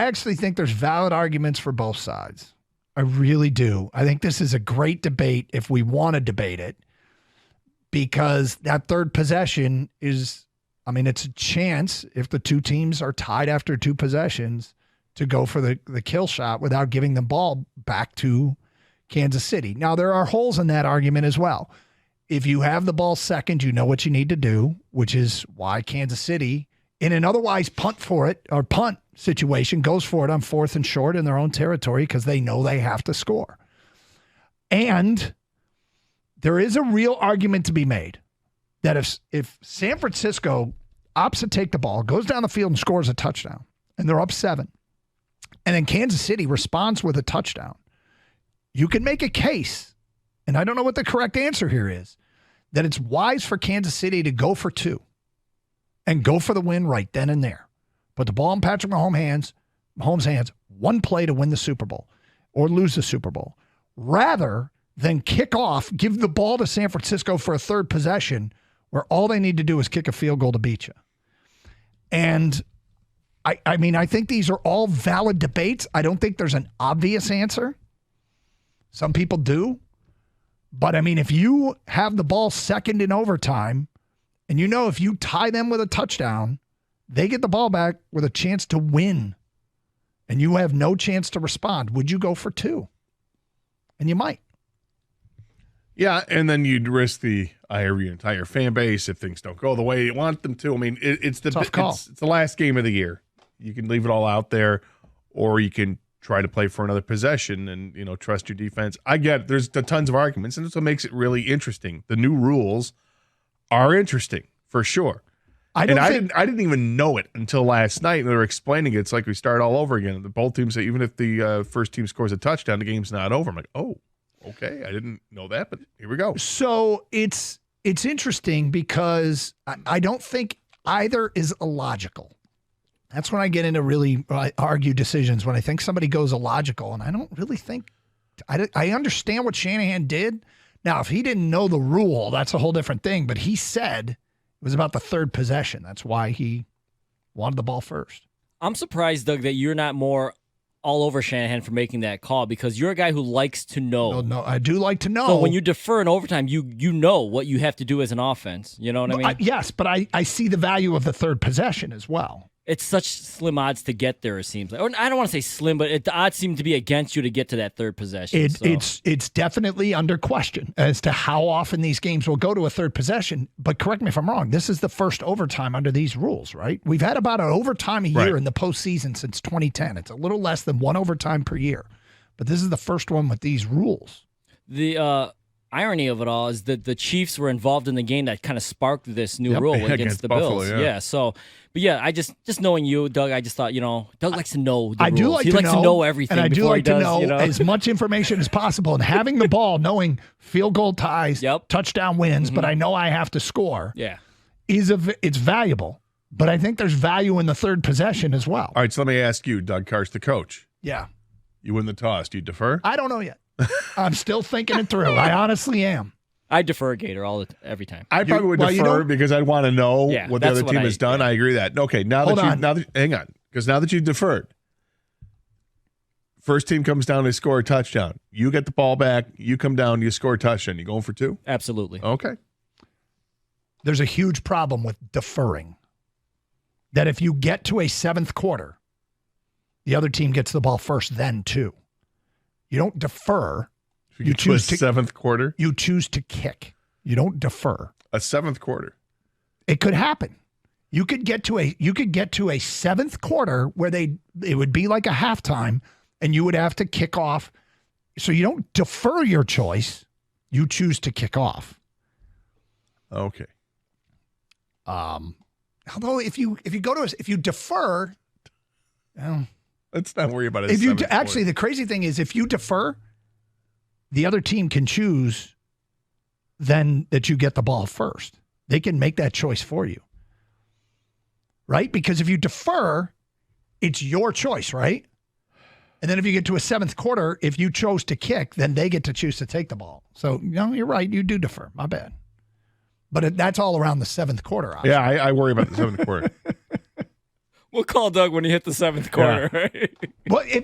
actually think there's valid arguments for both sides. I really do. I think this is a great debate if we want to debate it, because that third possession is, I mean, it's a chance if the two teams are tied after two possessions to go for the kill shot without giving the ball back to Kansas City. Now, there are holes in that argument as well. If you have the ball second, you know what you need to do, which is why Kansas City, in an otherwise punt situation, goes for it on 4th and short in their own territory because they know they have to score. And there is a real argument to be made that if San Francisco opts to take the ball, goes down the field and scores a touchdown, and they're up 7, and then Kansas City responds with a touchdown, you can make a case, and I don't know what the correct answer here is, that it's wise for Kansas City to go for 2 and go for the win right then and there. Put the ball in Patrick Mahomes' hands, one play to win the Super Bowl or lose the Super Bowl, rather than kick off, give the ball to San Francisco for a third possession where all they need to do is kick a field goal to beat you. And I mean, I think these are all valid debates. I don't think there's an obvious answer. Some people do. But I mean, if you have the ball second in overtime, and you know if you tie them with a touchdown, they get the ball back with a chance to win, and you have no chance to respond, would you go for 2? And you might. Yeah, and then you'd risk the ire of your entire fan base if things don't go the way you want them to. I mean, it's the tough call. It's the last game of the year. You can leave it all out there, or you can try to play for another possession and, you know, trust your defense. I get it. There's tons of arguments, and that's what makes it really interesting. The new rules are interesting for sure. I didn't even know it until last night. And they were explaining it. It's like we start all over again. The both teams say even if the first team scores a touchdown, the game's not over. I'm like, oh, okay. I didn't know that, but here we go. So it's interesting because I don't think either is illogical. That's when I get into really argue decisions, when I think somebody goes illogical, and I don't really think I understand what Shanahan did. Now, if he didn't know the rule, that's a whole different thing. But he said it was about the third possession. That's why he wanted the ball first. I'm surprised, Doug, that you're not more all over Shanahan for making that call, because you're a guy who likes to know. No, I do like to know. So when you defer in overtime, you know what you have to do as an offense. You know what I mean? Yes, but I see the value of the third possession as well. It's such slim odds to get there, it seems like. Or I don't want to say slim, but the odds seem to be against you to get to that third possession. It's definitely under question as to how often these games will go to a third possession. But correct me if I'm wrong. This is the first overtime under these rules, right? We've had about an overtime a year in the postseason since 2010. It's a little less than one overtime per year. But this is the first one with these rules. The irony of it all is that the Chiefs were involved in the game that kind of sparked this new rule against the Buffalo, Bills. yeah. So, but yeah, I just knowing you, Doug, I just thought, Doug likes to know the rules. Do like he likes to know everything. And I do like to know know as much information as possible. And having the ball, knowing field goal ties, touchdown wins, but I know I have to score. Yeah, it's valuable. But I think there's value in the third possession as well. All right, so let me ask you, Doug Karst, the coach. Yeah. You win the toss. Do you defer? I don't know yet. I'm still thinking it through. I honestly am. I defer Gator every time. I probably would defer because I'd want to know what the other team has done. I agree with that. Okay, hang on, because now that you've deferred, first team comes down, they score a touchdown. You get the ball back, you come down, you score a touchdown. You going for 2? Absolutely. Okay. There's a huge problem with deferring. That if you get to a 7th quarter, the other team gets the ball first, then 2. You don't defer. You choose to 7th quarter. You choose to kick. You don't defer. A 7th quarter. It could happen. You could get to a 7th quarter where it would be like a halftime, and you would have to kick off. So you don't defer your choice. You choose to kick off. Okay. Although if you defer, let's not worry about it. Actually, the crazy thing is if you defer, the other team can choose then that you get the ball first. They can make that choice for you. Right? Because if you defer, it's your choice, right? And then if you get to a 7th quarter, if you chose to kick, then they get to choose to take the ball. So, you're right. You do defer. My bad. But that's all around the 7th quarter. Option. Yeah, I worry about the 7th quarter. We'll call Doug when he hit the 7th quarter. Right?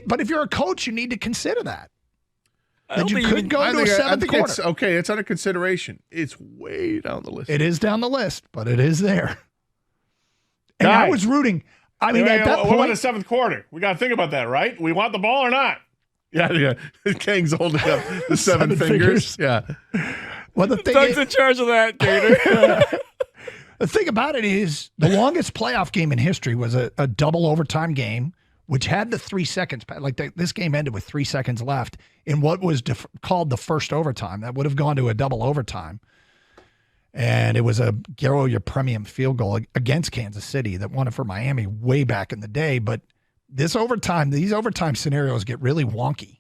But if you're a coach, you need to consider that. That you think could go into a 7th quarter. It's under consideration. It's way down the list. It is down the list, but it is there. And I was rooting. I mean, at that point, what about the 7th quarter? We got to think about that, right? We want the ball or not? Yeah. Kang's holding up the 7 fingers. Yeah. Well, the thing Doug's in charge of that, Gator. The thing about it is the longest playoff game in history was a double overtime game, which had the 3 seconds. This game ended with 3 seconds left in what was called the first overtime. That would have gone to a double overtime. And it was a Garo Yepremian field goal against Kansas City that won it for Miami way back in the day. But these overtime scenarios get really wonky.